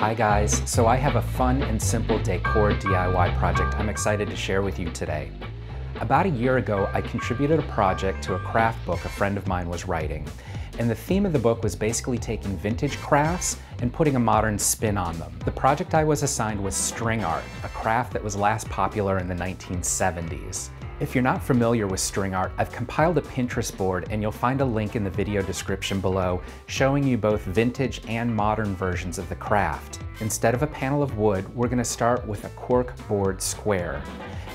Hi guys, so I have a fun and simple decor DIY project I'm excited to share with you today. About a year ago, I contributed a project to a craft book a friend of mine was writing, and the theme of the book was basically taking vintage crafts and putting a modern spin on them. The project I was assigned was string art, a craft that was last popular in the 1970s. If you're not familiar with string art, I've compiled a Pinterest board and you'll find a link in the video description below showing you both vintage and modern versions of the craft. Instead of a panel of wood, we're going to start with a corkboard square.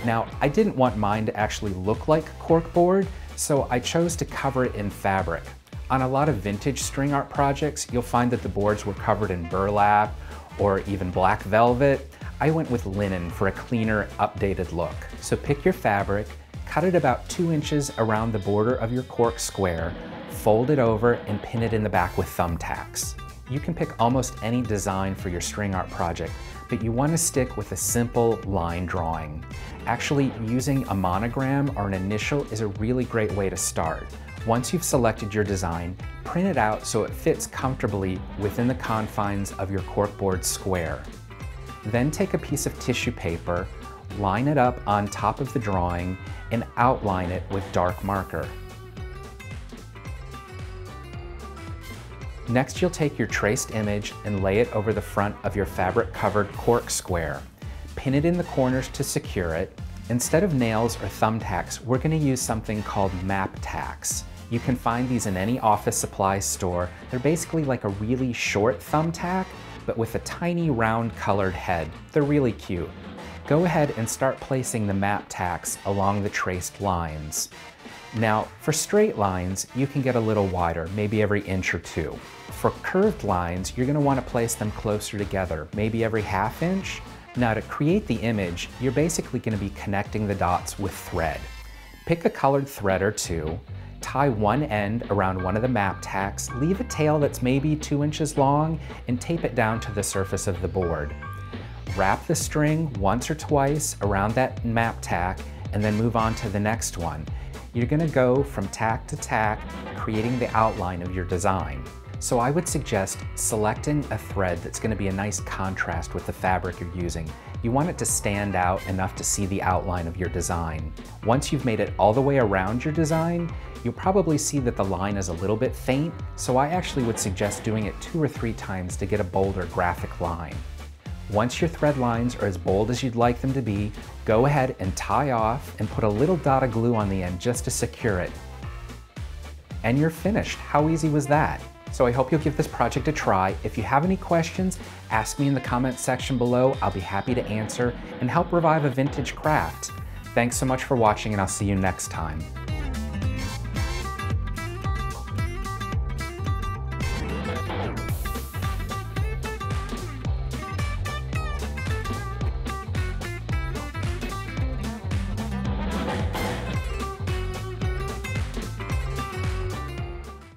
Now, I didn't want mine to actually look like corkboard, so I chose to cover it in fabric. On a lot of vintage string art projects, you'll find that the boards were covered in burlap or even black velvet. I went with linen for a cleaner, updated look. So pick your fabric, cut it about 2 inches around the border of your cork square, fold it over and pin it in the back with thumbtacks. You can pick almost any design for your string art project, but you want to stick with a simple line drawing. Actually, using a monogram or an initial is a really great way to start. Once you've selected your design, print it out so it fits comfortably within the confines of your corkboard square. Then take a piece of tissue paper, line it up on top of the drawing, and outline it with dark marker. Next, you'll take your traced image and lay it over the front of your fabric-covered cork square. Pin it in the corners to secure it. Instead of nails or thumbtacks, we're going to use something called map tacks. You can find these in any office supply store. They're basically like a really short thumbtack, but with a tiny round colored head. They're really cute. Go ahead and start placing the map tacks along the traced lines. Now, for straight lines, you can get a little wider, maybe every inch or two. For curved lines, you're going to want to place them closer together, maybe every ½ inch. Now, to create the image, you're basically going to be connecting the dots with thread. Pick a colored thread or two, tie one end around one of the map tacks, leave a tail that's maybe 2 inches long, and tape it down to the surface of the board. Wrap the string once or twice around that map tack, and then move on to the next one. You're going to go from tack to tack, creating the outline of your design. So I would suggest selecting a thread that's going to be a nice contrast with the fabric you're using. You want it to stand out enough to see the outline of your design. Once you've made it all the way around your design, you'll probably see that the line is a little bit faint, so I actually would suggest doing it 2 or 3 times to get a bolder graphic line. Once your thread lines are as bold as you'd like them to be, go ahead and tie off and put a little dot of glue on the end just to secure it. And you're finished. How easy was that? So I hope you'll give this project a try. If you have any questions, ask me in the comments section below. I'll be happy to answer and help revive a vintage craft. Thanks so much for watching, and I'll see you next time.